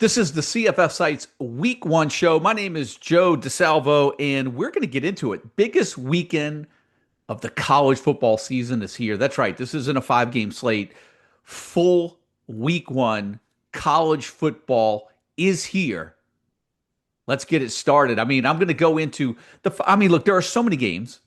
This is the CFF Sites Week 1 show. My name is Joe DeSalvo, and we're going to get into it. Biggest weekend of the college football season is here. That's right. This isn't a five-game slate. Full Week 1 college football is here. Let's get it started. I'm going to go into look, there are so many games.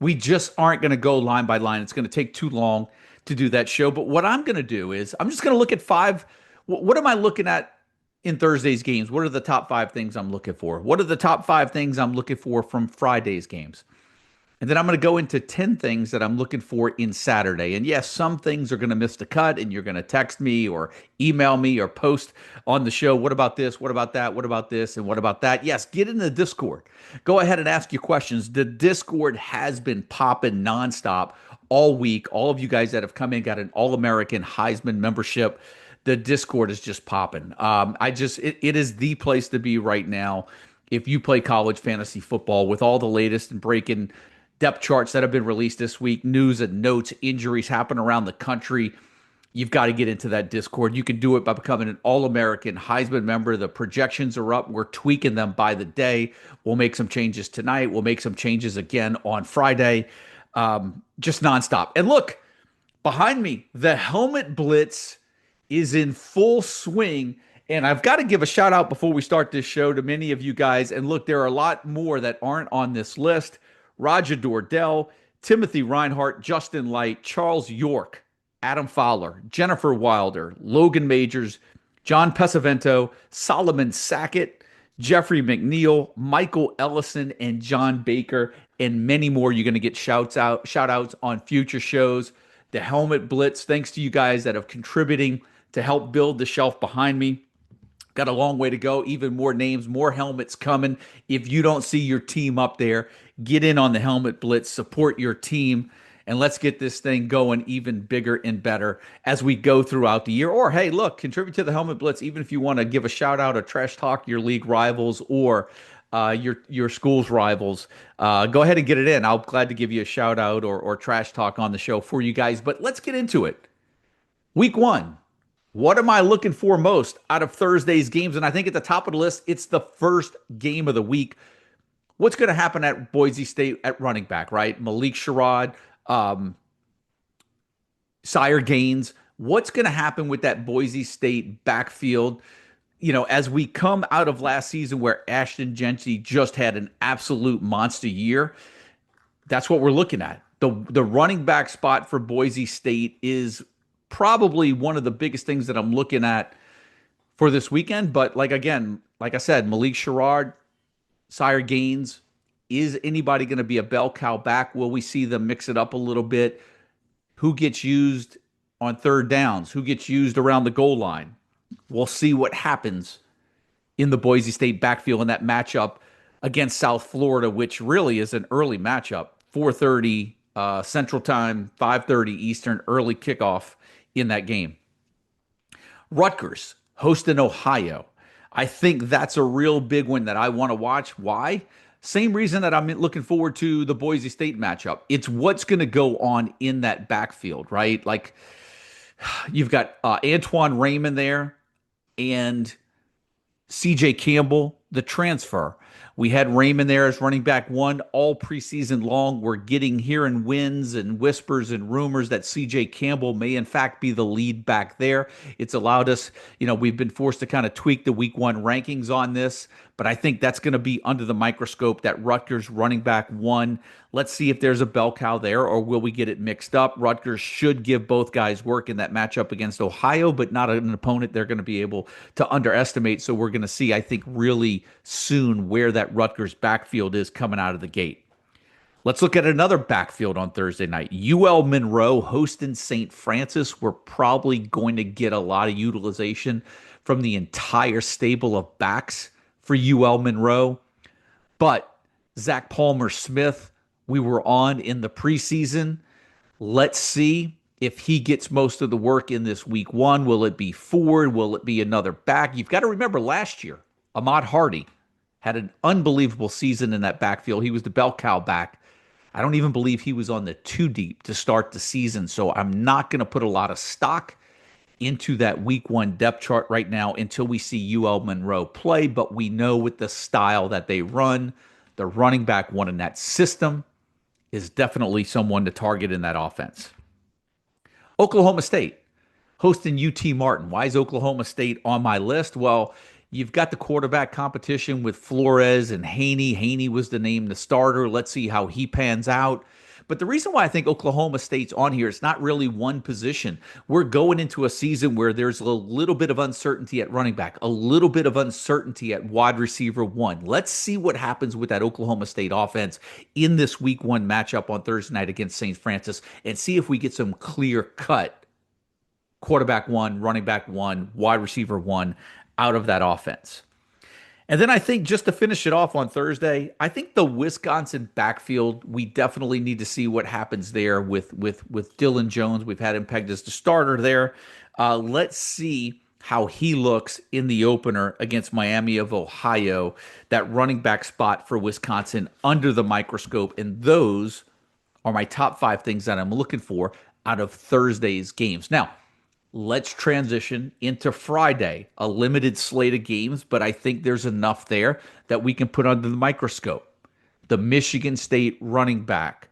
We just aren't going to go line by line. It's going to take too long to do that show. But what I'm going to do is I'm just going to look at five. What am I looking at in Thursday's games? What are the top five things I'm looking for? What are the top five things I'm looking for from Friday's games? And then I'm going to go into 10 things that I'm looking for in Saturday. And yes, some things are going to miss the cut, and you're going to text me or email me or post on the show. What about this? What about that? What about this? And what about that? Yes, get in the Discord. Go ahead and ask your questions. The Discord has been popping nonstop all week. All of you guys that have come in got an All-American Heisman membership. The Discord is just popping. It is the place to be right now if you play college fantasy football with all the latest and breaking depth charts that have been released this week, news and notes, injuries happen around the country. You've got to get into that Discord. You can do it by becoming an All-American Heisman member. The projections are up. We're tweaking them by the day. We'll make some changes tonight. We'll make some changes again on Friday. Just nonstop. And look, behind me, the Helmet Blitz is in full swing. And I've got to give a shout out before we start this show to many of you guys. And look, there are a lot more that aren't on this list. Roger Dordell, Timothy Reinhart, Justin Light, Charles York, Adam Fowler, Jennifer Wilder, Logan Majors, John Pesavento, Solomon Sackett, Jeffrey McNeil, Michael Ellison, and John Baker, and many more. You're going to get shout outs on future shows. The Helmet Blitz, thanks to you guys that have contributing to help build the shelf behind me. Got a long way to go. Even more names, more helmets coming. If you don't see your team up there, get in on the Helmet Blitz, support your team, and let's get this thing going even bigger and better as we go throughout the year. Or, hey, look, contribute to the Helmet Blitz, even if you want to give a shout out or trash talk your league rivals or your school's rivals. Go ahead and get it in. I'll be glad to give you a shout out or trash talk on the show for you guys. But let's get into it. Week 1. What am I looking for most out of Thursday's games? And I think at the top of the list, it's the first game of the week. What's going to happen at Boise State at running back, right? Malik Sherrod, Sire Gaines. What's going to happen with that Boise State backfield? You know, as we come out of last season where Ashton Jeanty just had an absolute monster year, that's what we're looking at. The running back spot for Boise State is probably one of the biggest things that I'm looking at for this weekend. But like I said, Malik Sherrod, Sire Gaines, is anybody going to be a bell cow back? Will we see them mix it up a little bit? Who gets used on third downs? Who gets used around the goal line? We'll see what happens in the Boise State backfield in that matchup against South Florida, which really is an early matchup. 4:30 Central Time, 5:30 Eastern, early kickoff in that game. Rutgers hosting Ohio. I think that's a real big one that I want to watch. Why? Same reason that I'm looking forward to the Boise State matchup. It's what's going to go on in that backfield, right? Like you've got Antoine Raymond there and CJ Campbell, the transfer. We had Raymond there as running back one all preseason long. We're hearing winds and whispers and rumors that CJ Campbell may in fact be the lead back there. It's allowed us, we've been forced to kind of tweak the week 1 rankings on this, but I think that's going to be under the microscope, that Rutgers running back one. Let's see if there's a bell cow there, or will we get it mixed up? Rutgers should give both guys work in that matchup against Ohio, but not an opponent they're going to be able to underestimate. So we're going to see, I think, really soon where that Rutgers backfield is coming out of the gate. Let's look at another backfield on Thursday night. UL Monroe hosting St. Francis. We're probably going to get a lot of utilization from the entire stable of backs for UL Monroe. But Zach Palmer-Smith, we were on in the preseason. Let's see if he gets most of the work in this week 1. Will it be Ford? Will it be another back? You've got to remember last year, Ahmad Hardy had an unbelievable season in that backfield. He was the bell cow back. I don't even believe he was on the 2 deep to start the season. So I'm not going to put a lot of stock into that week one depth chart right now until we see UL Monroe play, but we know with the style that they run, the running back one in that system is definitely someone to target in that offense. Oklahoma State hosting UT Martin. Why is Oklahoma State on my list? Well, you've got the quarterback competition with Flores and Haney. Haney was the name the starter. Let's see how he pans out. But the reason why I think Oklahoma State's on here, it's not really one position. We're going into a season where there's a little bit of uncertainty at running back, a little bit of uncertainty at wide receiver one. Let's see what happens with that Oklahoma State offense in this week one matchup on Thursday night against St. Francis and see if we get some clear cut quarterback one, running back one, wide receiver one out of that offense. And then I think just to finish it off on Thursday, I think the Wisconsin backfield, we definitely need to see what happens there with Dylan Jones. We've had him pegged as the starter there. Let's see how he looks in the opener against Miami of Ohio, that running back spot for Wisconsin under the microscope. And those are my top 5 things that I'm looking for out of Thursday's games. Now, let's transition into Friday, a limited slate of games, but I think there's enough there that we can put under the microscope. The Michigan State running back.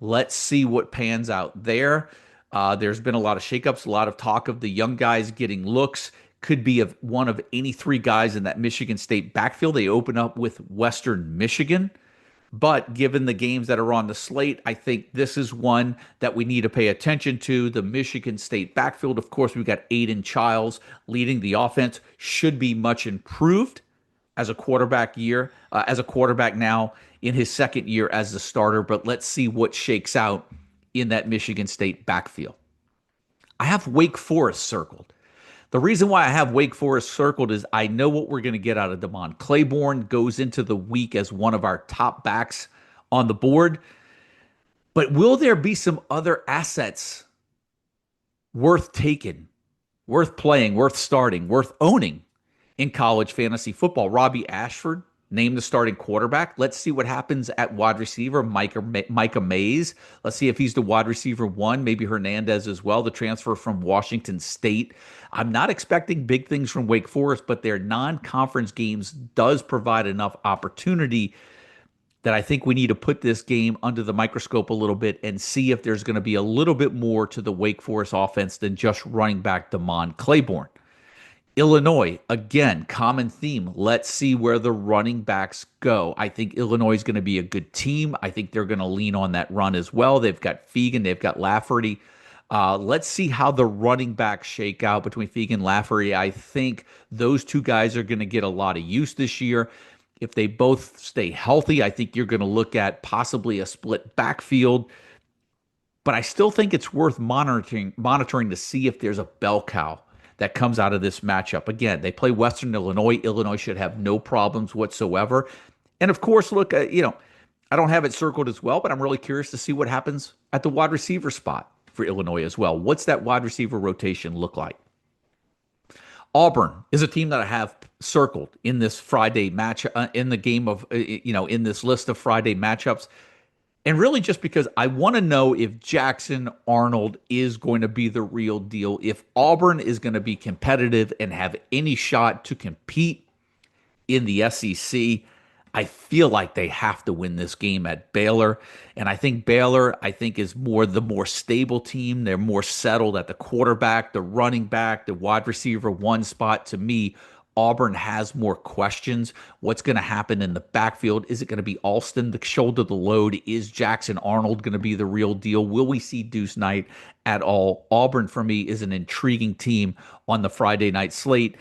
Let's see what pans out there. There's been a lot of shakeups, a lot of talk of the young guys getting looks. Could be one of any 3 guys in that Michigan State backfield. They open up with Western Michigan. But given the games that are on the slate, I think this is one that we need to pay attention to. The Michigan State backfield, of course, we've got Aiden Childs leading the offense. Should be much improved as a quarterback now in his second year as the starter. But let's see what shakes out in that Michigan State backfield. I have Wake Forest circled. The reason why I have Wake Forest circled is I know what we're going to get out of Damon Claiborne. Goes into the week as one of our top backs on the board. But will there be some other assets worth taking, worth playing, worth starting, worth owning in college fantasy football? Robbie Ashford named the starting quarterback. Let's see what happens at wide receiver. Micah Mays. Let's see if he's the wide receiver one. Maybe Hernandez as well, the transfer from Washington State. I'm not expecting big things from Wake Forest, but their non-conference games does provide enough opportunity that I think we need to put this game under the microscope a little bit and see if there's going to be a little bit more to the Wake Forest offense than just running back Damon Claiborne. Illinois, again, common theme. Let's see where the running backs go. I think Illinois is going to be a good team. I think they're going to lean on that run as well. They've got Fegan, they've got Lafferty. Let's see how the running backs shake out between Fegan and Lafferty. I think those 2 guys are going to get a lot of use this year. If they both stay healthy, I think you're going to look at possibly a split backfield. But I still think it's worth monitoring to see if there's a bell cow that comes out of this matchup. Again, they play Western Illinois. Illinois should have no problems whatsoever. And of course, look, I don't have it circled as well, but I'm really curious to see what happens at the wide receiver spot for Illinois as well. What's that wide receiver rotation look like? Auburn is a team that I have circled in this Friday match, in the game of, in this list of Friday matchups. And really just because I want to know if Jackson Arnold is going to be the real deal, if Auburn is going to be competitive and have any shot to compete in the SEC. I feel like they have to win this game at Baylor. And I think Baylor, is the more stable team. They're more settled at the quarterback, the running back, the wide receiver one spot. To me, Auburn has more questions. What's going to happen in the backfield? Is it going to be Alston, the shoulder the load? Is Jackson Arnold going to be the real deal? Will we see Deuce Knight at all? Auburn, for me, is an intriguing team on the Friday night slate.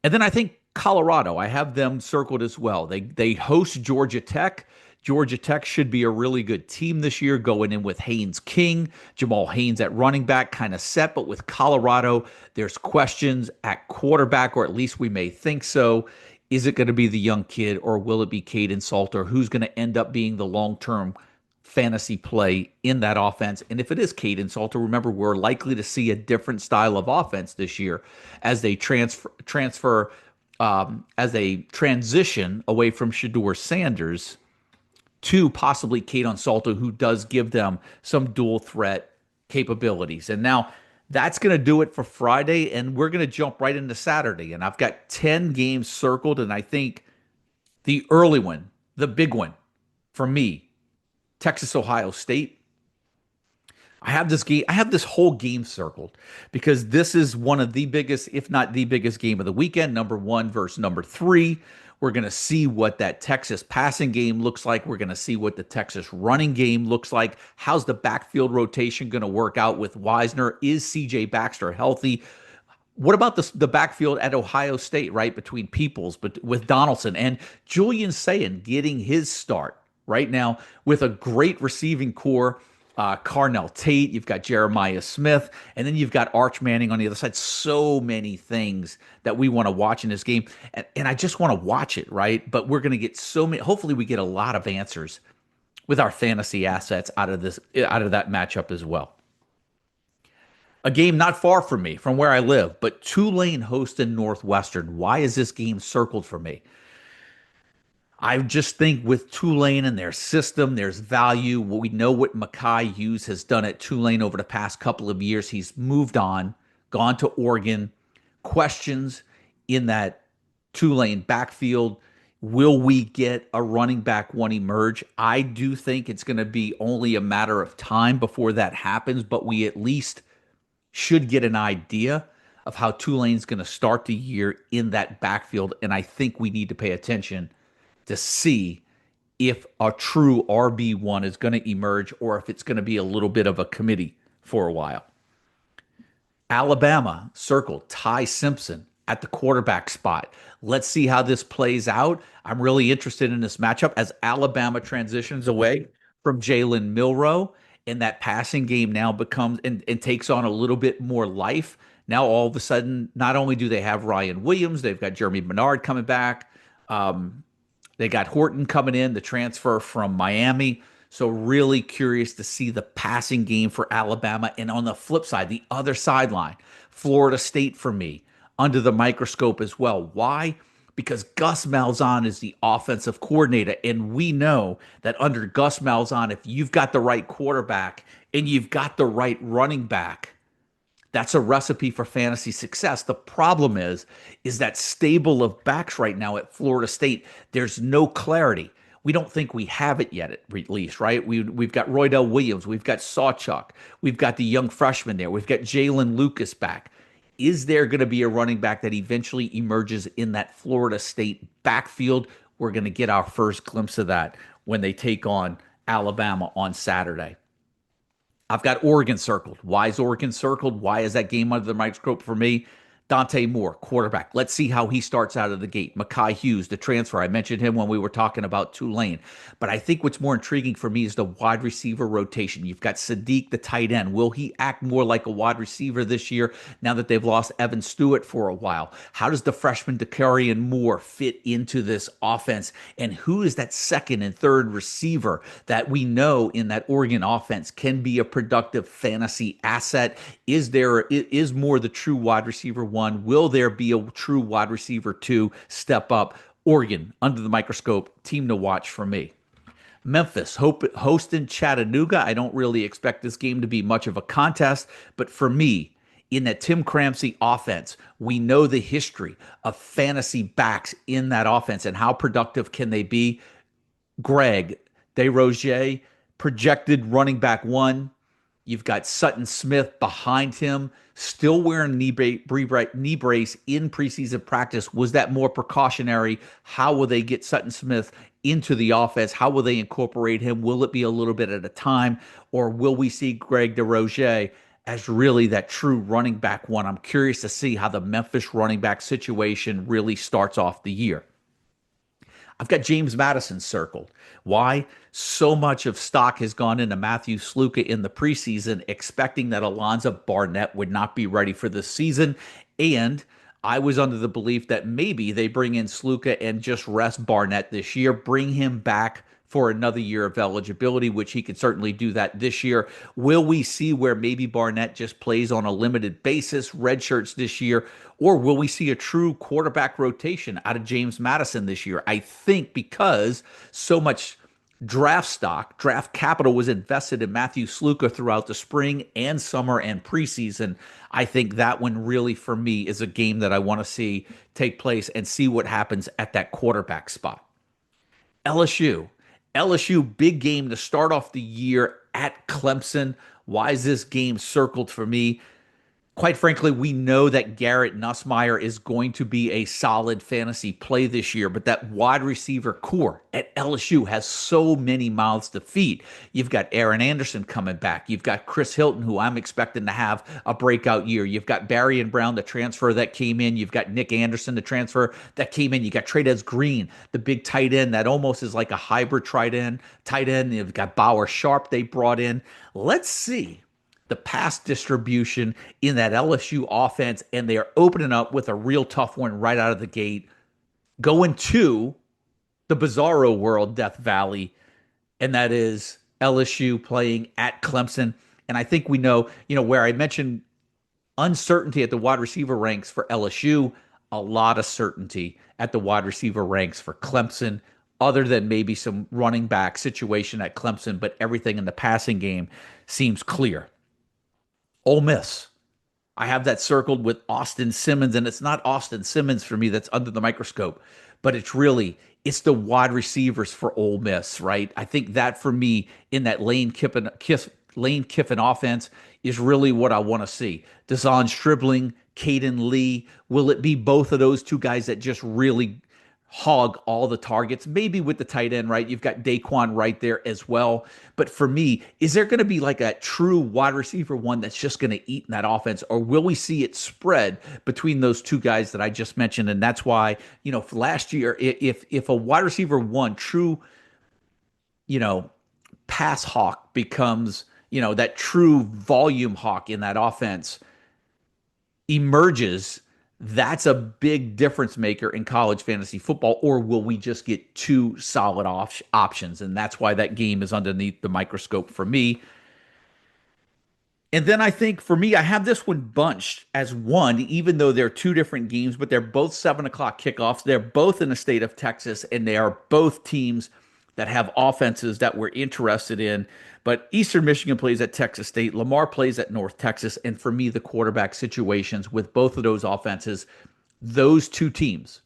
And then I think Colorado, I have them circled as well. They host Georgia Tech. Georgia Tech should be a really good team this year, going in with Haynes King, Jamal Haynes at running back, kind of set. But with Colorado, there's questions at quarterback, or at least we may think so. Is it going to be the young kid, or will it be Caden Salter, who's going to end up being the long-term fantasy play in that offense? And if it is Caden Salter, remember, we're likely to see a different style of offense this year as they as they transition away from Shedeur Sanders to possibly Caden Salter, who does give them some dual threat capabilities. And now That's going to do it for Friday, and we're going to jump right into Saturday. And I've got 10 games circled, and I think the early one, the big one for me, Texas Ohio State. I have this whole game circled because this is one of the biggest, if not the biggest game of the weekend. Number one versus number three. We're going to see what that Texas passing game looks like. We're going to see what the Texas running game looks like. How's the backfield rotation going to work out with Wisner? Is CJ Baxter healthy? What about the backfield at Ohio State, right? Between Peoples, but with Donaldson and Julian Sayin getting his start right now with a great receiving core. Carnell Tate, you've got Jeremiah Smith, and then you've got Arch Manning on the other side. So many things that we want to watch in this game. And I just want to watch it, right? But we're going to get so many, hopefully, we get a lot of answers with our fantasy assets out of that matchup as well. A game not far from me, from where I live, but Tulane hosting Northwestern. Why is this game circled for me? I just think with Tulane and their system, there's value. We know what Makai Hughes has done at Tulane over the past couple of years. He's moved on, gone to Oregon. Questions in that Tulane backfield. Will we get a running back one emerge? I do think it's going to be only a matter of time before that happens, but we at least should get an idea of how Tulane's going to start the year in that backfield. And I think we need to pay attention to see if a true RB1 is going to emerge or if it's going to be a little bit of a committee for a while. Alabama circled Ty Simpson at the quarterback spot. Let's see how this plays out. I'm really interested in this matchup as Alabama transitions away from Jalen Milroe, and that passing game now becomes and takes on a little bit more life. Now, all of a sudden, not only do they have Ryan Williams, they've got Jeremy Bernard coming back. They got Horton coming in, the transfer from Miami. So really curious to see the passing game for Alabama. And on the flip side, the other sideline, Florida State for me, under the microscope as well. Why? Because Gus Malzahn is the offensive coordinator. And we know that under Gus Malzahn, if you've got the right quarterback and you've got the right running back, that's a recipe for fantasy success. The problem is that stable of backs right now at Florida State, there's no clarity. We don't think we have it yet, at least, right? We've got Roydell Williams, we've got Sawchuck, we've got the young freshman there, we've got Jalen Lucas back. Is there going to be a running back that eventually emerges in that Florida State backfield? We're going to get our first glimpse of that when they take on Alabama on Saturday. I've got Oregon circled. Why is Oregon circled? Why is that game under the microscope for me? Dante Moore, quarterback. Let's see how he starts out of the gate. Makai Hughes, the transfer. I mentioned him when we were talking about Tulane. But I think what's more intriguing for me is the wide receiver rotation. You've got Sadiq, the tight end. Will he act more like a wide receiver this year now that they've lost Evan Stewart for a while? How does the freshman Dakarian Moore fit into this offense? And who is that second and third receiver that we know in that Oregon offense can be a productive fantasy asset? Is Moore the true wide receiver one? Will there be a true wide receiver two step up? Oregon, under the microscope, team to watch for me. Memphis hosting Chattanooga. I don't really expect this game to be much of a contest, but for me, in that Tim Cramsey offense, we know the history of fantasy backs in that offense and how productive can they be. Greg DesRosiers, projected running back one. You've got Sutton Smith behind him, still wearing knee brace in preseason practice. Was that more precautionary? How will they get Sutton Smith into the offense? How will they incorporate him? Will it be a little bit at a time? Or will we see Greg DesRosiers as really that true running back one? I'm curious to see how the Memphis running back situation really starts off the year. I've got James Madison circled. Why? So much of stock has gone into Matthew Sluka in the preseason, expecting that Alonzo Barnett would not be ready for this season. And I was under the belief that maybe they bring in Sluka and just rest Barnett this year, bring him back for another year of eligibility, which he could certainly do that this year. Will we see where maybe Barnett just plays on a limited basis, redshirts this year, or will we see a true quarterback rotation out of James Madison this year? I think because so much Draft stock, draft capital was invested in Matthew Sluka throughout the spring and summer and preseason. I think that one really, for me, is a game that I want to see take place and see what happens at that quarterback spot. LSU. LSU, big game to start off the year at Clemson. Why is this game circled for me? Quite frankly, we know that Garrett Nussmeier is going to be a solid fantasy play this year, but that wide receiver core at LSU has so many mouths to feed. You've got Aaron Anderson coming back. You've got Chris Hilton, who I'm expecting to have a breakout year. You've got Barry and Brown, the transfer that came in. You've got Nick Anderson, the transfer that came in. You got Trey'Dez Green, the big tight end that almost is like a hybrid tight end. Tight end. You've got Bauer Sharp they brought in. Let's see the pass distribution in that LSU offense, and they are opening up with a real tough one right out of the gate, going to the bizarro world, Death Valley, and that is LSU playing at Clemson. And I think we know, where I mentioned uncertainty at the wide receiver ranks for LSU, a lot of certainty at the wide receiver ranks for Clemson, other than maybe some running back situation at Clemson, but everything in the passing game seems clear. Ole Miss. I have that circled with Austin Simmons, and it's not Austin Simmons for me that's under the microscope, but it's the wide receivers for Ole Miss, right? I think that for me in that Lane Kiffin offense is really what I want to see. Deshaun Stribling, Caden Lee. Will it be both of those two guys that just really hog all the targets? Maybe with the tight end, right? You've got Daquan right there as well. But for me, is there going to be like a true wide receiver one that's just going to eat in that offense? Or will we see it spread between those two guys that I just mentioned? And that's why, last year, if a wide receiver one true, you know, pass hawk becomes, that true volume hawk in that offense emerges, that's a big difference maker in college fantasy football. Or will we just get two solid options? And that's why that game is underneath the microscope for me. And then I think for me, I have this one bunched as one, even though they're two different games, but they're both 7 o'clock kickoffs. They're both in the state of Texas, and they are both teams that have offenses that we're interested in. But Eastern Michigan plays at Texas State. Lamar plays at North Texas. And for me, the quarterback situations with both of those offenses, those two teams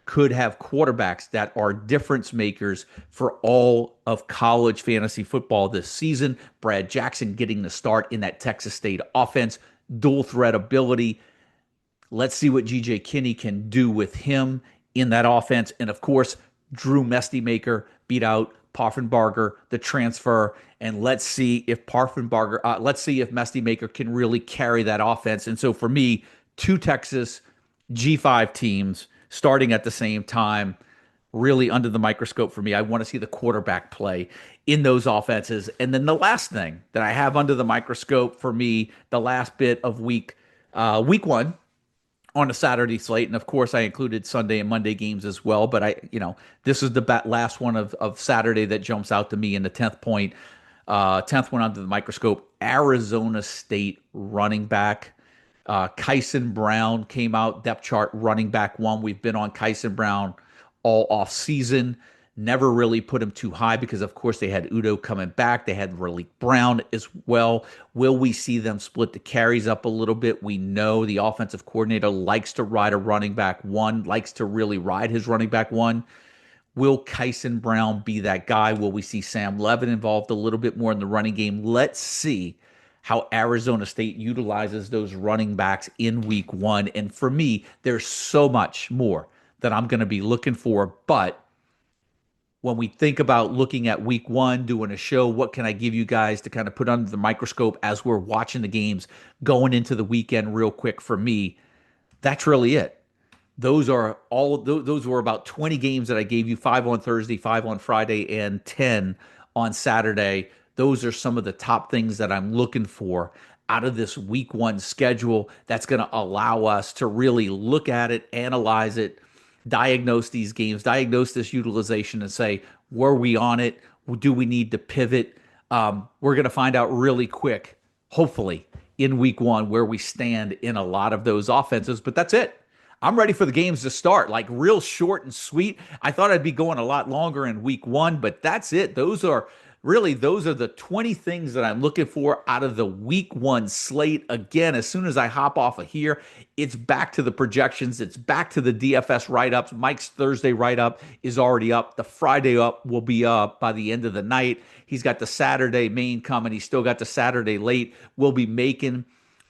could have quarterbacks that are difference makers for all of college fantasy football this season. Brad Jackson getting the start in that Texas State offense, dual threat ability. Let's see what GJ Kinney can do with him in that offense. And of course, Drew Mestemaker beat out Parfenbarger, the transfer, and let's see if Mestemaker can really carry that offense. And so for me, two Texas G5 teams starting at the same time, really under the microscope for me. I want to see the quarterback play in those offenses. And then the last thing that I have under the microscope for me, the last bit of week one on a Saturday slate, and of course I included Sunday and Monday games as well. But this is the last one of Saturday that jumps out to me in the 10th one under the microscope. Arizona State running back. Kyson Brown came out, depth chart running back one. We've been on Kyson Brown all off season. Never really put him too high because, of course, they had Udo coming back. They had Raleek Brown as well. Will we see them split the carries up a little bit? We know the offensive coordinator likes to ride a running back one, likes to really ride his running back one. Will Kyson Brown be that guy? Will we see Sam Levin involved a little bit more in the running game? Let's see how Arizona State utilizes those running backs in week one. And for me, there's so much more that I'm going to be looking for. But when we think about looking at week one, doing a show, what can I give you guys to kind of put under the microscope as we're watching the games going into the weekend real quick for me? That's really it. Those were about 20 games that I gave you, 5 on Thursday, 5 on Friday, and 10 on Saturday. Those are some of the top things that I'm looking for out of this week one schedule that's going to allow us to really look at it, analyze it, diagnose these games, diagnose this utilization, and say, were we on it? Do we need to pivot? We're going to find out really quick, hopefully, in week one, where we stand in a lot of those offenses. But that's it. I'm ready for the games to start, like real short and sweet. I thought I'd be going a lot longer in week one, but that's it. Those are the 20 things that I'm looking for out of the week one slate. Again, as soon as I hop off of here, it's back to the projections. It's back to the DFS write ups. Mike's Thursday write up is already up. The Friday up will be up by the end of the night. He's got the Saturday main coming. He's still got the Saturday late.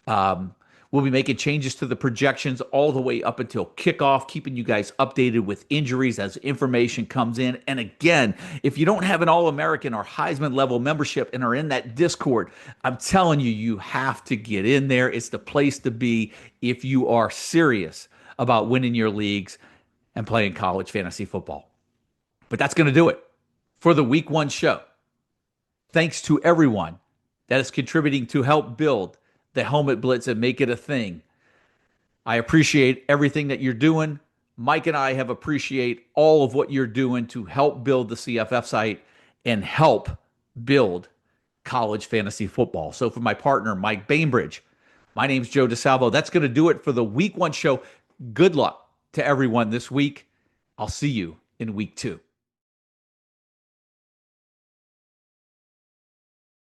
Um, We'll be making changes to the projections all the way up until kickoff, keeping you guys updated with injuries as information comes in. And again, if you don't have an All American or Heisman level membership and are in that Discord, I'm telling you, you have to get in there. It's the place to be if you are serious about winning your leagues and playing college fantasy football. But that's going to do it for the week one show. Thanks to everyone that is contributing to help build the Helmet Blitz and make it a thing. I appreciate everything that you're doing. Mike and I have appreciate all of what you're doing to help build the CFF site and help build college fantasy football. So for my partner, Mike Bainbridge, my name's Joe DeSalvo. That's going to do it for the week one show. Good luck to everyone this week. I'll see you in week two.